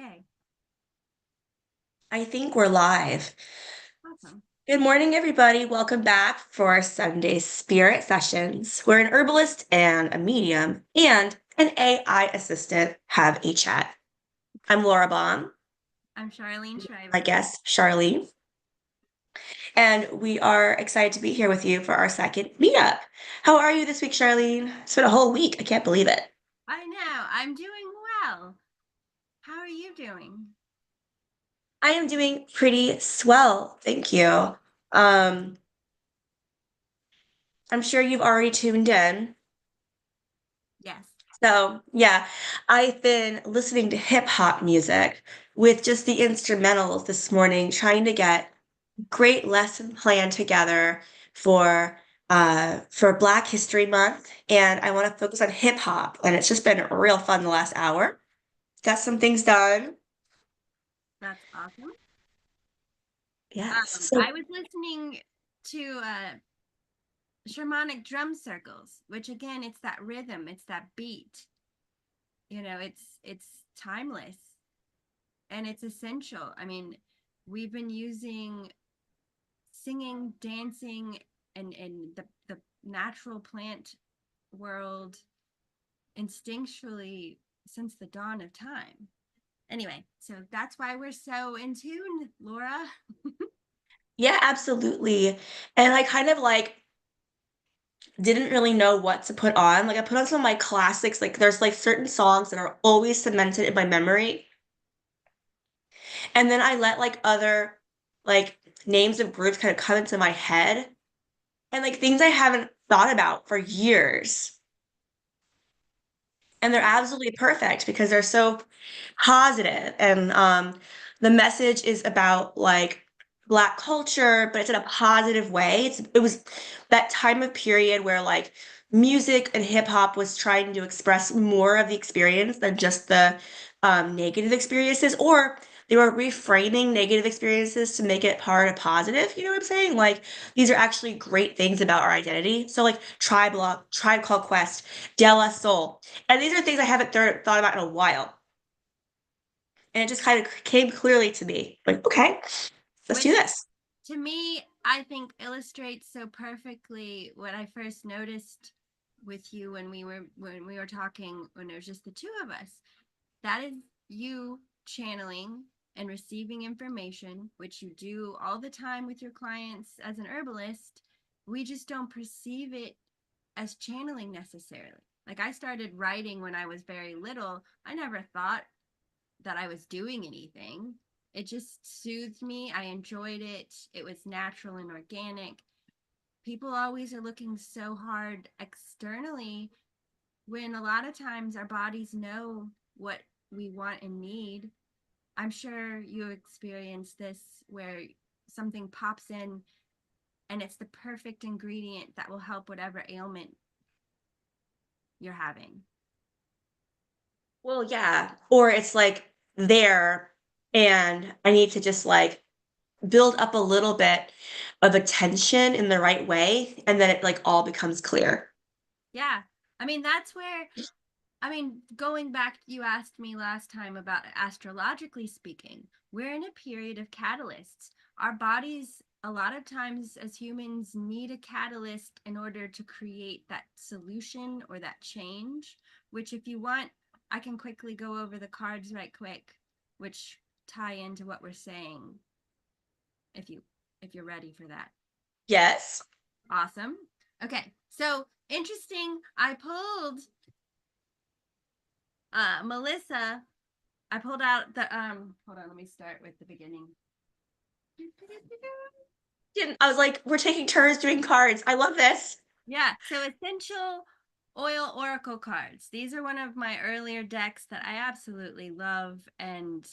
Okay, I think we're live. awesome. Good morning, everybody. Welcome back for our Sunday Spirit Sessions, where an herbalist and a medium and an AI assistant have a chat. I'm Laura Baum, I'm Charlene my Shriver. guest, Charlene, and we are excited to be here with you for our second meetup. How are you this week, Charlene? It's been a whole week. I can't believe it. I know, I'm doing well. How are you doing? I am doing pretty swell, thank you. Um, I'm sure you've already tuned in. Yes. So, yeah, I've been listening to hip hop music with just the instrumentals this morning, trying to get great lesson plan together for Black History Month, and I want to focus on hip hop, and it's just been real fun the last hour. Got some things done. That's awesome. Yes. So, I was listening to shamanic drum circles, which again, it's that rhythm, it's that beat. It's timeless and it's essential. I mean, we've been using singing, dancing, and the natural plant world instinctually since the dawn of time. Anyway, so that's why we're so in tune, Laura. yeah, absolutely. And I kind of like didn't really know what to put on. Like I put on some of my classics. Like there's like certain songs that are always cemented in my memory. And then I let like other like names of groups kind of come into my head and like things I haven't thought about for years. And they're Yeah, absolutely perfect because they're so positive. And the message is about like Black culture, but it's in a positive way. It was that time of period where like music and hip hop was trying to express more of the experience than just the negative experiences, or they were reframing negative experiences to make it part of positive. You know what I'm saying? Like these are actually great things about our identity. So like Tribe Called Quest, De La Soul, and these are things I haven't thought about in a while. And it just kind of came clearly to me. Like, okay, let's do which this. to me, I think illustrates so perfectly what I first noticed with you when we were talking when it was just the two of us. That is you channeling and receiving information, which you do all the time with your clients as an herbalist. We just don't perceive it as channeling necessarily. Like I started writing when I was very little. I never thought that I was doing anything. It just soothed me. I enjoyed it. It was natural and organic. People always are looking so hard externally when a lot of times our bodies know what we want and need. I'm sure you experience this where something pops in and it's the perfect ingredient that will help whatever ailment you're having. Well, yeah. Or it's like there, and I need to just like build up a little bit of attention in the right way, and then it like all becomes clear. Yeah. I mean, that's where going back, you asked me last time about astrologically speaking, we're in a period of catalysts. Our bodies, a lot of times as humans, need a catalyst in order to create that solution or that change, which, if you want, I can quickly go over the cards right quick, which tie into what we're saying if you if you're ready for that. Yes. Awesome. Okay. So, interesting. I pulled Melissa. I pulled out the hold on, let me start with the beginning. I was like, we're taking turns doing cards. I love this. Yeah, so essential oil oracle cards. These are one of my earlier decks that I absolutely love, and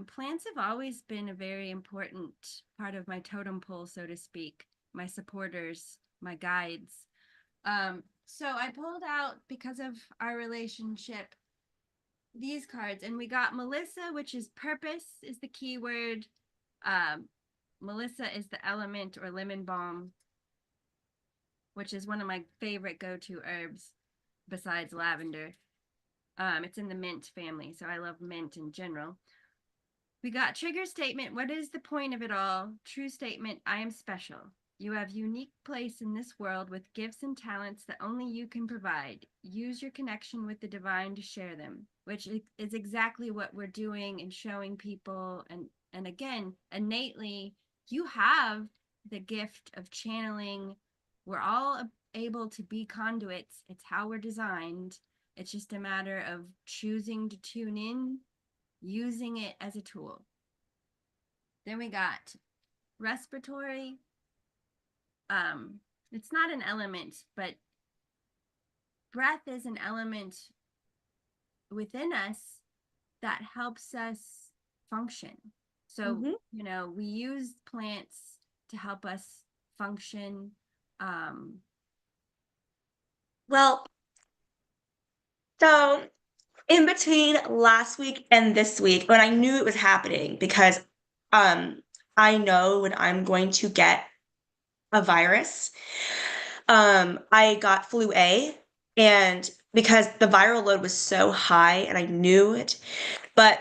plants have always been a very important part of my totem pole, so to speak, my supporters, my guides. So I pulled out, because of our relationship, these cards, and we got Melissa, which is purpose is the keyword. um Melissa is the element, or lemon balm, which is one of my favorite go-to herbs besides lavender. It's in the mint family, so I love mint in general. We got trigger statement. What is the point of it all? True statement. I am special. You have unique place in this world with gifts and talents that only you can provide. Use your connection with the divine to share them, which is exactly what we're doing and showing people. And again, innately, you have the gift of channeling. We're all able to be conduits. It's how we're designed. It's just a matter of choosing to tune in, using it as a tool. Then we got respiratory. It's not an element, but breath is an element within us that helps us function. So, Hmm. we use plants to help us function. Well, so in between last week and this week, when I knew it was happening, because um, I know when I'm going to get a virus. I got flu A, and because the viral load was so high and I knew it, but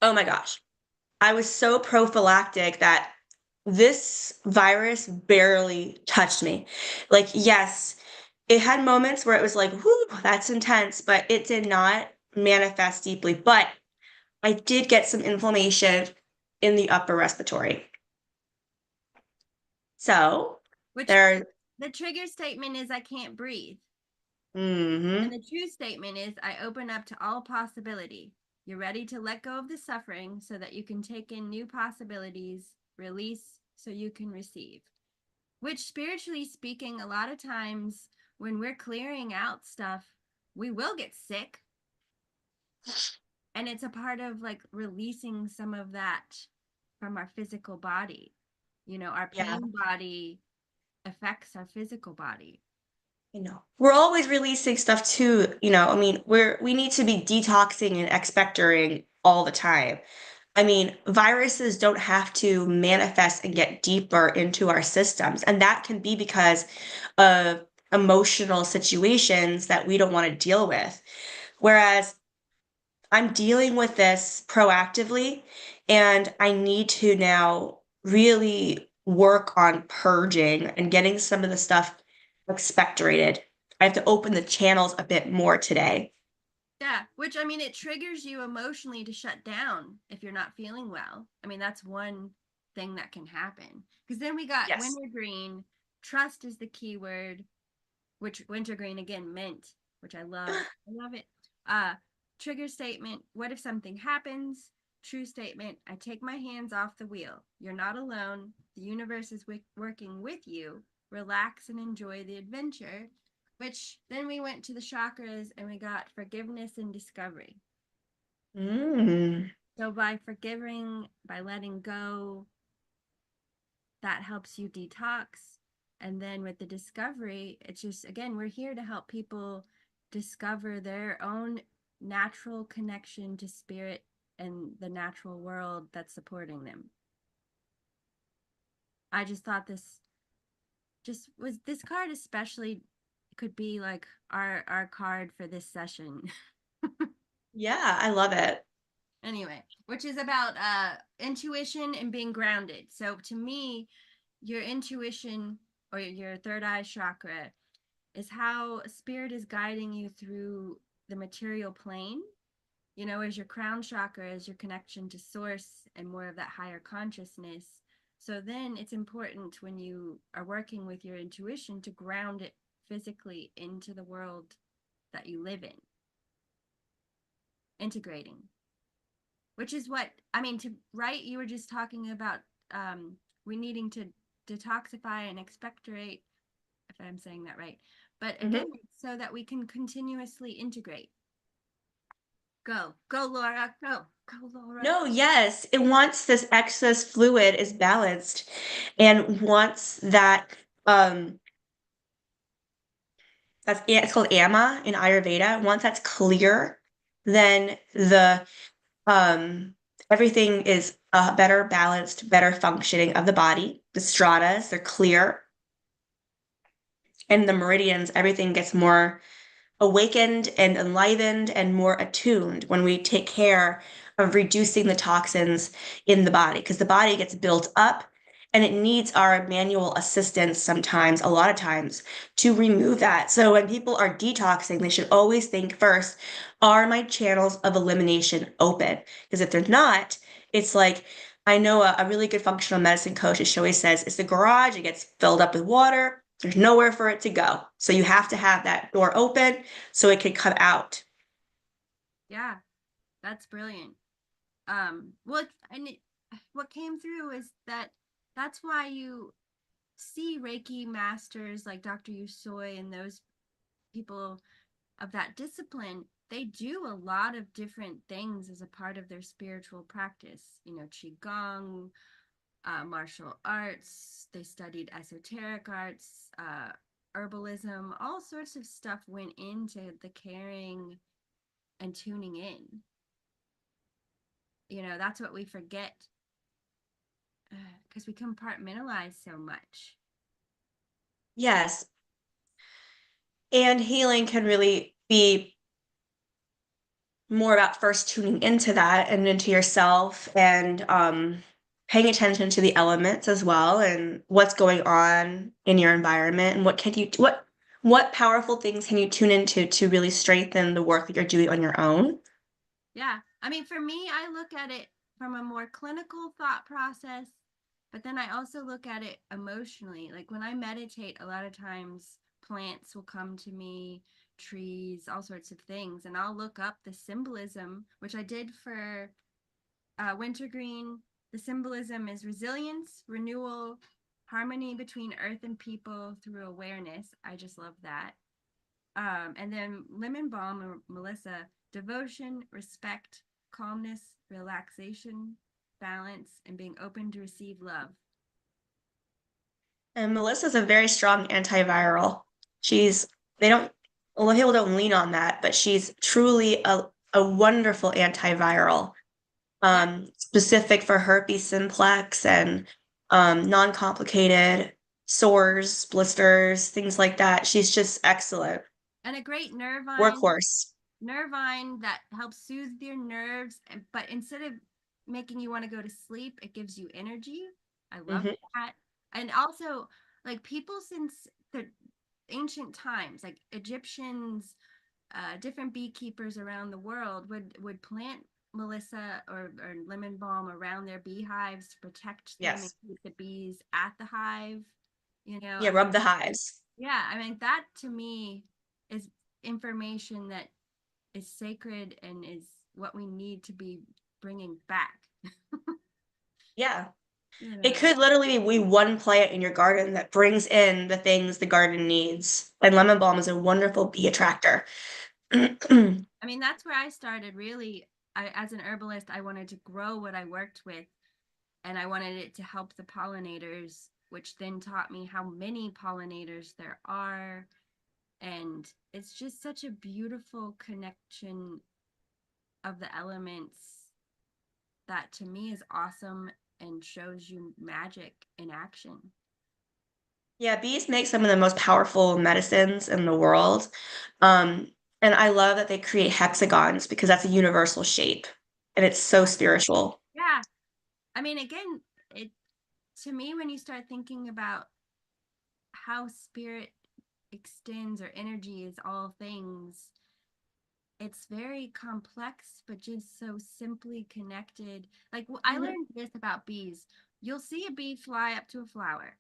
oh my gosh, I was so prophylactic that this virus barely touched me. Like, yes, it had moments where it was like, whoo, that's intense, but it did not manifest deeply. But I did get some inflammation in the upper respiratory. So Which there, the trigger statement is I can't breathe. And mm-hmm, the true statement is I open up to all possibility. You're ready to let go of the suffering so that you can take in new possibilities, release so you can receive. Which, spiritually speaking, a lot of times when we're clearing out stuff, we will get sick. And it's a part of like releasing some of that from our physical body. Our yeah. pain body affects our physical body. We're always releasing stuff too, I mean, we need to be detoxing and expectoring all the time. I mean, viruses don't have to manifest and get deeper into our systems, and that can be because of emotional situations that we don't want to deal with. Whereas I'm dealing with this proactively, and I need to now really work on purging and getting some of the stuff expectorated. I have to open the channels a bit more today. Yeah, which I mean, it triggers you emotionally to shut down if you're not feeling well. I mean, that's one thing that can happen. Because then we got Yes. wintergreen. Trust is the key word, which wintergreen again mint, which I love. I love it. Uh, Trigger statement. What if something happens? True statement. I take my hands off the wheel. You're not alone. The universe is working with you. Relax and enjoy the adventure. Which then we went to the chakras and we got forgiveness and discovery. Mm. So by forgiving, by letting go, that helps you detox. And then with the discovery, it's just, again, we're here to help people discover their own natural connection to spirit and the natural world that's supporting them. I just thought this card especially could be like our card for this session. Yeah, I love it. Anyway, which is about intuition and being grounded. So to me, your intuition or your third eye chakra is how spirit is guiding you through the material plane. As your crown chakra is your connection to source and more of that higher consciousness. So then it's important when you are working with your intuition to ground it physically into the world that you live in, integrating, which is what I mean. You were just talking about we needing to detoxify and expectorate, if I'm saying that right. But Mhm. again, so that we can continuously integrate. Go, Laura, go, Laura. No, yes, it once this excess fluid is balanced, and once that um it's called ama in Ayurveda. Once that's clear, then the um everything is better balanced, better functioning of the body. The stratas, they're clear, and the meridians, everything gets more awakened and enlivened and more attuned when we take care of reducing the toxins in the body, because the body gets built up and it needs our manual assistance sometimes, a lot of times, to remove that. So when people are detoxing, they should always think first, are my channels of elimination open? Because if they're not, it's like, I know a really good functional medicine coach, she always says, it's the garage, it gets filled up with water. There's nowhere for it to go. So you have to have that door open so it can come out. Yeah, that's brilliant. Well, and what came through is that that's why you see Reiki masters like Dr. Yusoi and those people of that discipline. They do a lot of different things as a part of their spiritual practice. You know, qigong, martial arts. They studied esoteric arts, herbalism. All sorts of stuff went into the caring and tuning in. You know, that's what we forget because we compartmentalize so much. Yes. And healing can really be more about first tuning into that and into yourself and paying attention to the elements as well and what's going on in your environment and what powerful things can you tune into to really strengthen the work that you're doing on your own. Yeah. I mean, for me, I look at it from a more clinical thought process, but then I also look at it emotionally. Like when I meditate, a lot of times plants will come to me, trees, all sorts of things, and I'll look up the symbolism, which I did for wintergreen. The symbolism is resilience, renewal, harmony between earth and people through awareness. I just love that. And then lemon balm or Melissa, devotion, respect, calmness, relaxation, balance, and being open to receive love. And Melissa's a very strong antiviral. She's, they don't, a lot of people don't lean on that, but she's truly a wonderful antiviral, Yeah. specific for herpes simplex and non-complicated sores, blisters, things like that. She's just excellent. And a great Workhorse. nervine that helps soothe your nerves. But instead of making you want to go to sleep, it gives you energy. I love Hmm. that. And also, like people since the ancient times, like Egyptians, different beekeepers around the world would plant Melissa or lemon balm around their beehives to protect them and Yes. keep the bees at the hive. You know, Yeah, I mean, rub the hives. yeah, I mean that to me is information that is sacred and is what we need to be bringing back. Yeah. You It know, could literally be one plant in your garden that brings in the things the garden needs. And lemon balm is a wonderful bee attractor. I mean that's where I started. Really, as an herbalist, I wanted to grow what I worked with, and I wanted it to help the pollinators, which then taught me how many pollinators there are. And it's just such a beautiful connection of the elements that to me is awesome and shows you magic in action. Yeah, bees make some of the most powerful medicines in the world. Um, and I love that they create hexagons because that's a universal shape and it's so spiritual. Yeah. I mean, again, it to me, when you start thinking about how spirit extends or energy is all things, it's very complex, but just so simply connected. Like I Mhm. learned this about bees. You'll see a bee fly up to a flower,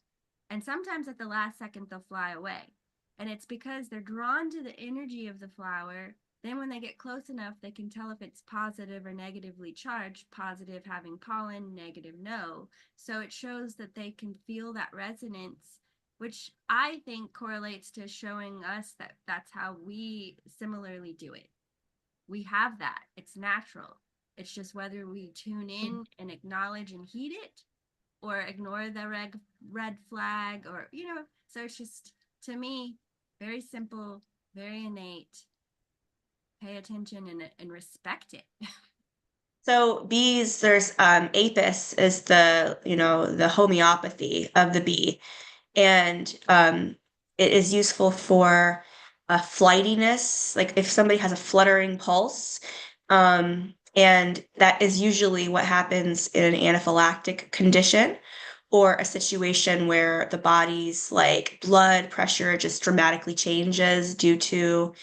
and sometimes at the last second they'll fly away. And it's because they're drawn to the energy of the flower. Then when they get close enough, they can tell if it's positive or negatively charged, positive having pollen, negative no. So it shows that they can feel that resonance, which I think correlates to showing us that that's how we similarly do it. We have that. It's natural. It's just whether we tune in and acknowledge and heed it or ignore the red flag or so it's just to me very simple, very innate. Pay attention and respect it. So bees, there's apis is the homeopathy of the bee. And it is useful for a flightiness, like if somebody has a fluttering pulse. And that is usually what happens in an anaphylactic condition or a situation where the body's like blood pressure just dramatically changes due to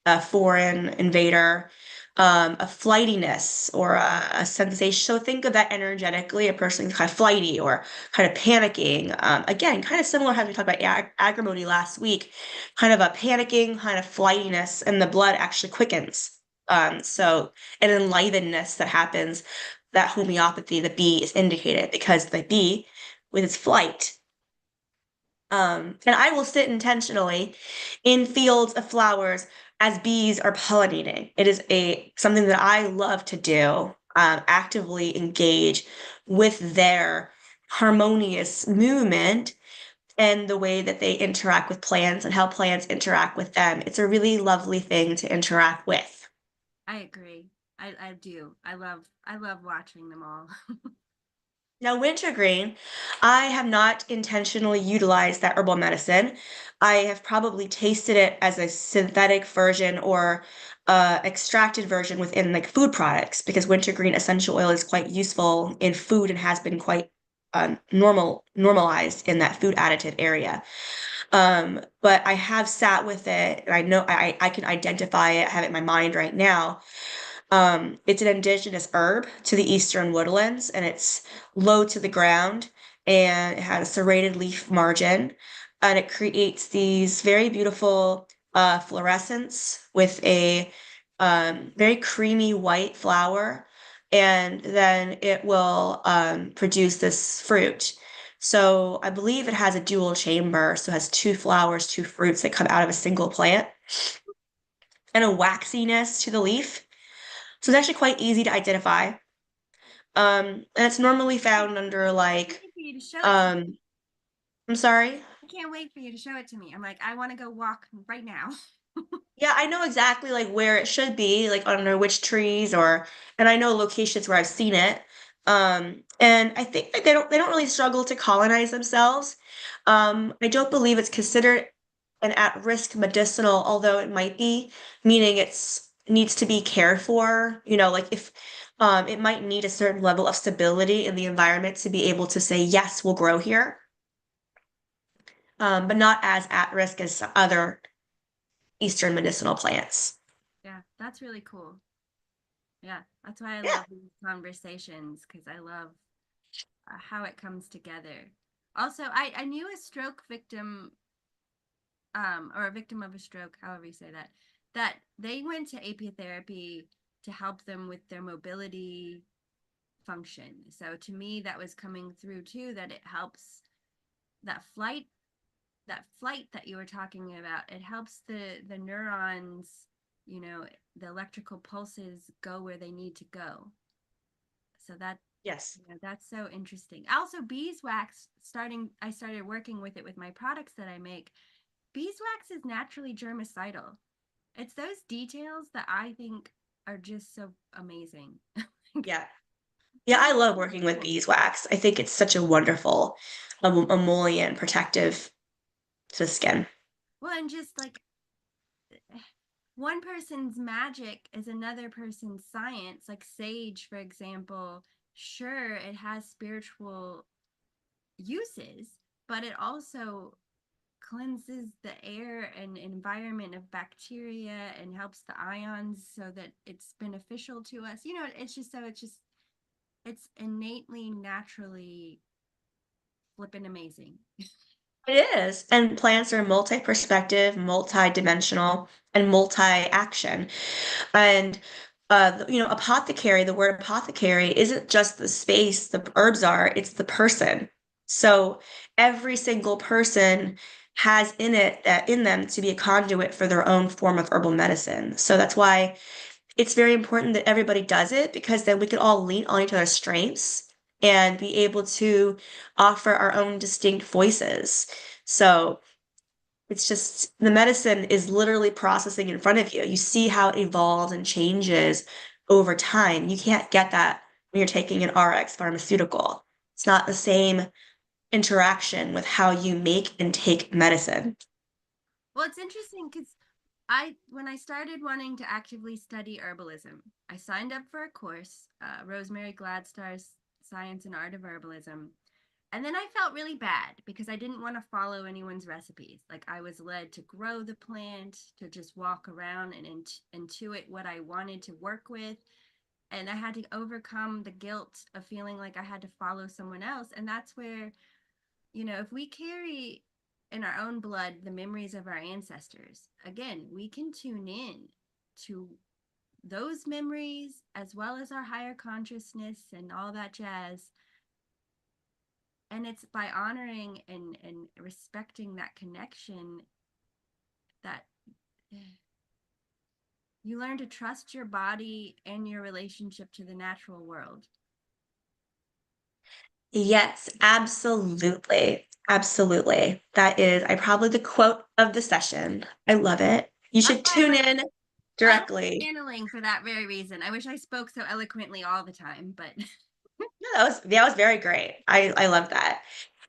a foreign invader, a flightiness or a sensation. So think of that energetically, a person kind of flighty or kind of panicking. Again, kind of similar how we talked about agrimony last week, kind of a panicking, kind of flightiness, and the blood actually quickens. So an enlivenedness that happens, that homeopathy, the bee is indicated because the bee, with its flight, and I will sit intentionally in fields of flowers as bees are pollinating. It is a something that I love to do, actively engage with their harmonious movement and the way that they interact with plants and how plants interact with them. It's a really lovely thing to interact with. I agree. I do. I love watching them all. Now, wintergreen, I have not intentionally utilized that herbal medicine. I have probably tasted it as a synthetic version or extracted version within like food products because wintergreen essential oil is quite useful in food and has been quite normalized in that food additive area. But I have sat with it and I know I can identify it, I have it in my mind right now. It's an indigenous herb to the eastern woodlands, and it's low to the ground, and it has a serrated leaf margin, and it creates these very beautiful fluorescence with a very creamy white flower, and then it will produce this fruit. So I believe it has a dual chamber, so it has two flowers, two fruits that come out of a single plant, and a waxiness to the leaf. So it's actually quite easy to identify. And it's normally found under I can't like, wait for you to show it to me. um, I'm sorry. I can't wait for you to show it to me. I'm like, I want to go walk right now. Yeah, I know exactly like where it should be, like under which trees or, and I know locations where I've seen it. And I think that they don't really struggle to colonize themselves. I don't believe it's considered an at-risk medicinal, although it might be, meaning it's needs to be cared for. You know, like if it might need a certain level of stability in the environment to be able to say, yes, we'll grow here, but not as at risk as some other Eastern medicinal plants. Yeah, that's really cool. Yeah, that's why I Yeah. love these conversations because I love how it comes together. Also, I knew a stroke victim, or a victim of a stroke, however you say that, that they went to apiotherapy to help them with their mobility function. So to me, that was coming through too, that it helps that flight, that flight that you were talking about. It helps the neurons, you know, the electrical pulses go where they need to go. So that, Yes. you know, that's so interesting. Also, beeswax, I started working with it with my products that I make. Beeswax is naturally germicidal. It's those details that I think are just so amazing. Yeah. Yeah, That I is love so working with cool. beeswax. I think it's such a wonderful emollient protective to the skin. Well, and just like one person's magic is another person's science. Like sage, for example, sure, it has spiritual uses, but it also cleanses the air and environment of bacteria and helps the ions so that it's beneficial to us. You know, it's innately, naturally flippin' amazing. It is. And plants are multi-perspective, multi-dimensional, and multi-action. And apothecary, the word apothecary isn't just the space the herbs are, it's the person. So every single person has in it that in them to be a conduit for their own form of herbal medicine. So that's why it's very important that everybody does it because then we can all lean on each other's strengths and be able to offer our own distinct voices. So it's just the medicine is literally processing in front of you. You see how it evolves and changes over time. You can't get that when you're taking an RX pharmaceutical. It's not the same interaction with how you make and take medicine. Well, it's interesting because when I started wanting to actively study herbalism, I signed up for a course, Rosemary Gladstar's Science and Art of Herbalism. And then I felt really bad because I didn't want to follow anyone's recipes. Like I was led to grow the plant, to just walk around and intuit what I wanted to work with. And I had to overcome the guilt of feeling like I had to follow someone else. And that's where, if we carry in our own blood the memories of our ancestors, again, we can tune in to those memories as well as our higher consciousness and all that jazz. And it's by honoring and respecting that connection that you learn to trust your body and your relationship to the natural world. Yes, absolutely. Absolutely. That is I probably the quote of the session. I love it. You That's should why tune in I like directly. channeling for that very reason. I wish I spoke so eloquently all the time, but Yeah, that was very great. I love that.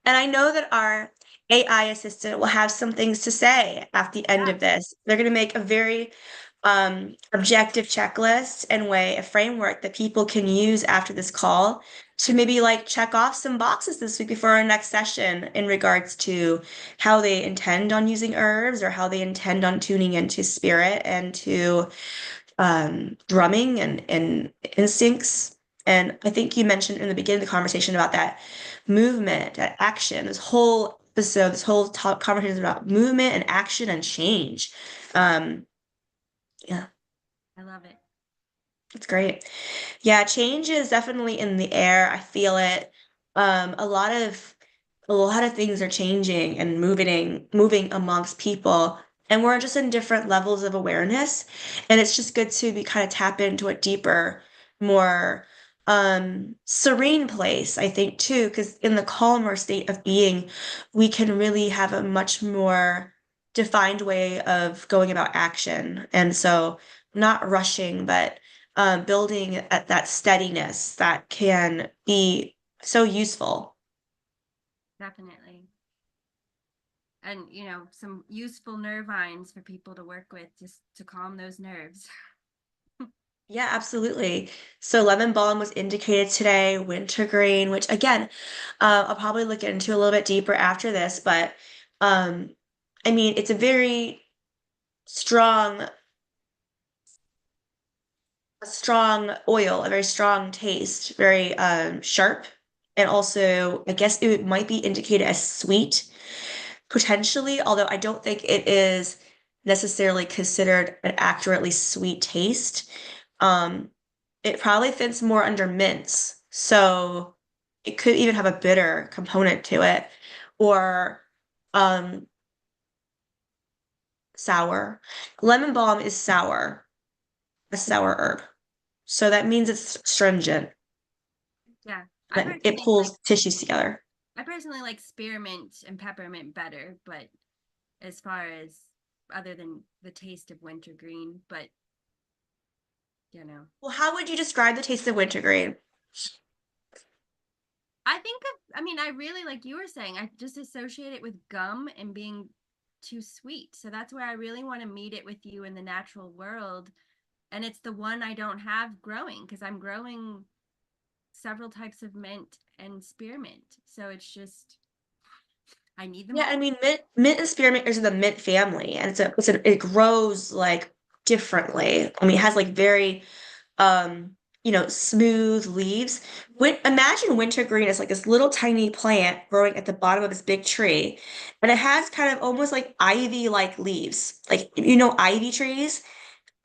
And I know that our AI assistant will have some things to say at the end yeah, of this. They're going to make a very objective checklist and way, a framework that people can use after this call to maybe like check off some boxes this week before our next session in regards to how they intend on using herbs or how they intend on tuning into spirit and to drumming and instincts. And I think you mentioned in the beginning of the conversation about that movement, that action, this whole episode, this whole talk conversation is about movement and action and change. Um, yeah, I love it. it's great. Yeah, change is definitely in the air. I feel it. A lot of things are changing and moving amongst people, and we're just in different levels of awareness. And it's just good to be kind of tap into a deeper, more serene place, I think, too, because in the calmer state of being, we can really have a much more defined way of going about action. And so not rushing, but building at that steadiness that can be so useful. Definitely. And, some useful nervines for people to work with just to calm those nerves. Yeah, absolutely. So lemon balm was indicated today, wintergreen, which again, I'll probably look into a little bit deeper after this, but um, I mean, it's a very strong, a strong oil, a very strong taste, very sharp, and also I guess it might be indicated as sweet. Potentially, although I don't think it is necessarily considered an accurately sweet taste. Um, it probably fits more under mints. So it could even have a bitter component to it or um, sour. Lemon balm is sour, a sour herb. So that means it's astringent. Yeah. It pulls tissues together. I personally like spearmint and peppermint better, but as far as other than the taste of wintergreen, but you know. Well, how would you describe the taste of wintergreen? I mean, I really, like you were saying, I just associate it with gum and being too sweet. So that's where I really want to meet it with you in the natural world. And it's the one I don't have growing because I'm growing several types of mint and spearmint. So it's just, I need them Yeah, I all. mean, mint and spearmint is in the mint family, and it grows like differently. I mean, it has like very smooth leaves. Imagine wintergreen is like this little tiny plant growing at the bottom of this big tree, and it has kind of almost like ivy-like leaves. Like ivy trees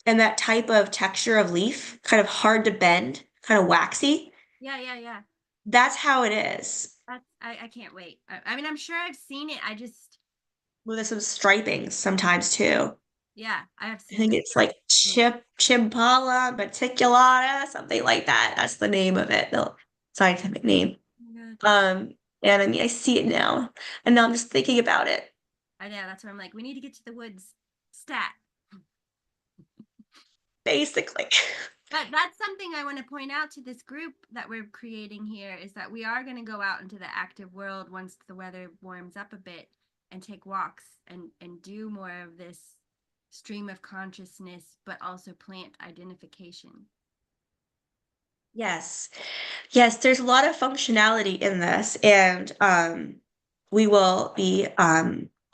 and that type of texture of leaf, kind of hard to bend, kind of waxy. Yeah, yeah, yeah. That's how it is. I can't wait. I mean, I'm sure I've seen it. I just, With some stripings sometimes too. yeah, I have I seen think the it's like stripes. Chimpala reticulata, something like that. That's the name of it, the scientific name. Oh my God. Um, and I mean, I see it now, and now I'm just thinking about it. I know. That's where I'm like, we need to get to the woods. Stat. Basically, But that's something I want to point out to this group that we're creating here is that we are going to go out into the active world once the weather warms up a bit and take walks and do more of this stream of consciousness, but also plant identification. Yes. Yes, there's a lot of functionality in this, and we will be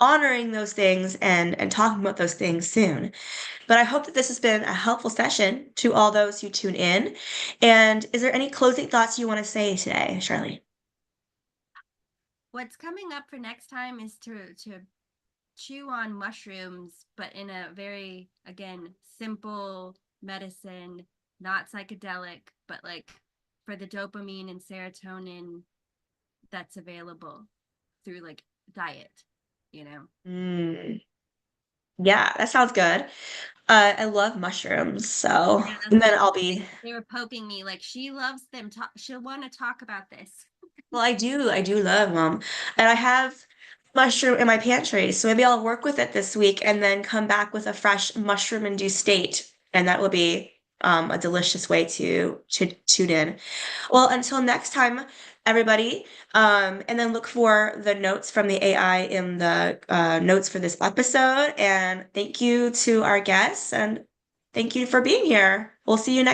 honoring those things and talking about those things soon. But I hope that this has been a helpful session to all those who tune in. And is there any closing thoughts you want to say today, Charlie? What's coming up for next time is to chew on mushrooms, but in a very, again, simple medicine, not psychedelic, but like for the dopamine and serotonin that's available through like diet, you know? Mm, yeah, that sounds good. I love mushrooms, so Yeah, that's and what then I'll be. they were poking me like she loves them. She'll want to talk about this. Well, I do love them, and I have mushroom in my pantry, so maybe I'll work with it this week and then come back with a fresh mushroom-induced state, and that will be a delicious way to tune in. Well, until next time, everybody, and then look for the notes from the AI in the notes for this episode. And thank you to our guests, and thank you for being here. We'll see you next.